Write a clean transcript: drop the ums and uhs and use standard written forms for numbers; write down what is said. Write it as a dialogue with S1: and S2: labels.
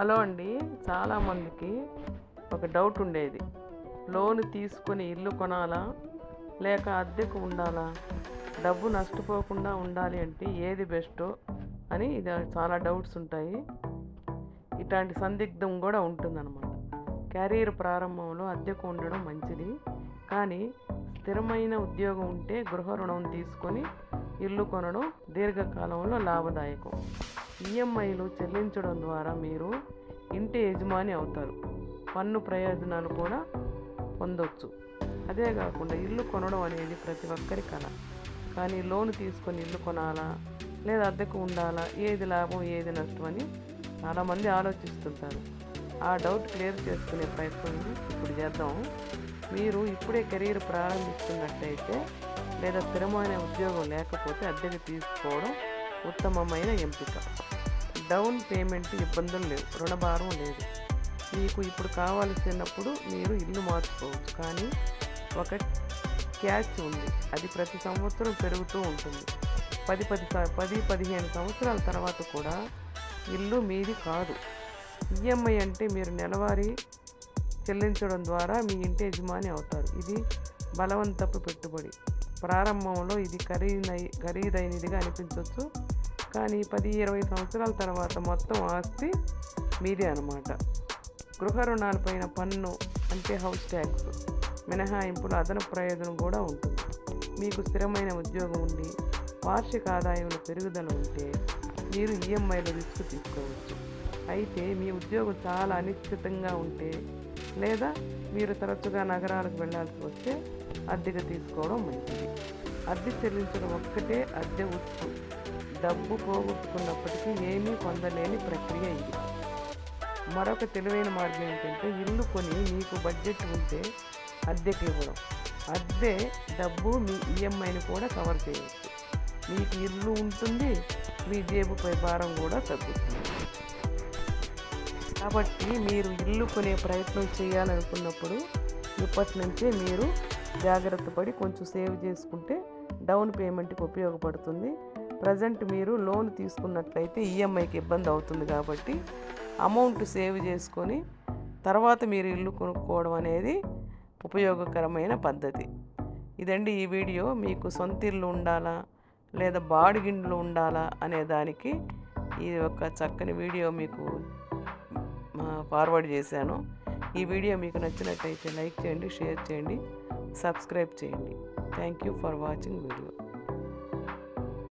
S1: Hello అండి. చాలామందికి ఒక డౌట్ ఉండేది. లోన్ తీసుకొని ఇల్లు కొనాలా లేక అద్దెకు ఉండాలా, డబ్బు నష్టపోకుండా ఉండాలి అంటే ఏది బెస్టో అని ఇది చాలా డౌట్స్ ఉంటాయి. ఇట్లాంటి సందిగ్ధం కూడా ఉంటుందన్నమాట. కెరీర్ ప్రారంభంలో అద్దెకు ఉండడం మంచిది, కానీ స్థిరమైన ఉద్యోగం ఉంటే గృహ రుణం తీసుకొని ఇల్లు కొనడం దీర్ఘకాలంలో లాభదాయకం. ఈఎంఐలు చెల్లించడం ద్వారా మీరు ఇంటి యజమాని అవుతారు, పన్ను ప్రయోజనాలు కూడా పొందవచ్చు. అదే కాకుండా ఇల్లు కొనడం అనేది ప్రతి ఒక్కరి కల. కానీ లోన్ తీసుకొని ఇల్లు కొనాలా లేదా అద్దెకు ఉండాలా, ఏది లాభం ఏది నష్టం అని చాలామంది ఆలోచిస్తుంటారు. ఆ డౌట్ క్లియర్ చేసుకునే ప్రయత్నం ఇప్పుడు చేద్దాం. మీరు ఇప్పుడే కెరీర్ ప్రారంభిస్తున్నట్టయితే లేదా స్థిరమైన ఉద్యోగం లేకపోతే అద్దెకు తీసుకోవడం ఉత్తమమైన ఎంపిక. డౌన్ పేమెంట్ ఇబ్బందులు లేవు, రుణభారం లేదు. మీకు ఇప్పుడు కావాల్సినప్పుడు మీరు ఇల్లు మార్చుకోవచ్చు, కానీ ఒక క్యాచ్ ఉంది. అది ప్రతి సంవత్సరం పెరుగుతూ ఉంటుంది. 10-15 సంవత్సరాల తర్వాత కూడా ఇల్లు మీది కాదు. ఈఎంఐ అంటే మీరు నెలవారీ చెల్లించడం ద్వారా మీ ఇంటి యజమాని అవుతారు. ఇది బలవంతపు పెట్టుబడి. ప్రారంభంలో ఇది ఖరీదైనదిగా అనిపించవచ్చు, కానీ 10-20 సంవత్సరాల తర్వాత మొత్తం ఆస్తి మీదే అన్నమాట. గృహ రుణాలపైన పన్ను అంటే హౌస్ ట్యాక్స్ మినహాయింపుల అదనపు ప్రయోజనం కూడా ఉంటుంది. మీకు స్థిరమైన ఉద్యోగం ఉండి వార్షిక ఆదాయంలో పెరుగుదల ఉంటే మీరు ఈఎంఐలో రిస్క్ తీసుకోవచ్చు. అయితే మీ ఉద్యోగం చాలా అనిశ్చితంగా ఉంటే లేదా మీరు తరచుగా నగరాలకు వెళ్ళాల్సి వస్తే అద్దెకు తీసుకోవడం మంచిది. అద్దె చెల్లించడం ఒక్కటే అద్దె ఉత్తు. డబ్బు పోగొట్టుకున్నప్పటికీ ఏమీ పొందలేని ప్రక్రియ ఇది. మరొక తెలివైన మార్గం ఏంటంటే ఇల్లు కొని మీకు బడ్జెట్ ఉంటే అద్దెకి ఇవ్వడం. అద్దె డబ్బు మీ ఈఎంఐని కూడా కవర్ చేయవచ్చు. మీకు ఇల్లు ఉంటుంది, మీ జేబుపై భారం కూడా తగ్గుతుంది. కాబట్టి మీరు ఇల్లు కొనే ప్రయత్నం చేయాలనుకున్నప్పుడు ఇప్పటి నుంచే మీరు జాగ్రత్త పడి కొంచెం సేవ్ చేసుకుంటే డౌన్ పేమెంట్కి ఉపయోగపడుతుంది. ప్రజెంట్ మీరు లోన్ తీసుకున్నట్లయితే ఈఎంఐకి ఇబ్బంది అవుతుంది, కాబట్టి అమౌంట్ సేవ్ చేసుకొని తర్వాత మీరు ఇల్లు కొనుక్కోవడం అనేది ఉపయోగకరమైన పద్ధతి. ఇదండి ఈ వీడియో. మీకు సొంత ఇల్లు ఉండాలా లేదా బాడిగిండ్లు ఉండాలా అనే దానికి ఈ ఒక చక్కని వీడియో మీకు ఫార్వర్డ్ చేశాను. ఈ వీడియో మీకు నచ్చినట్టయితే లైక్ చేయండి, షేర్ చేయండి, సబ్స్క్రైబ్ చేయండి. Thank you for watching video.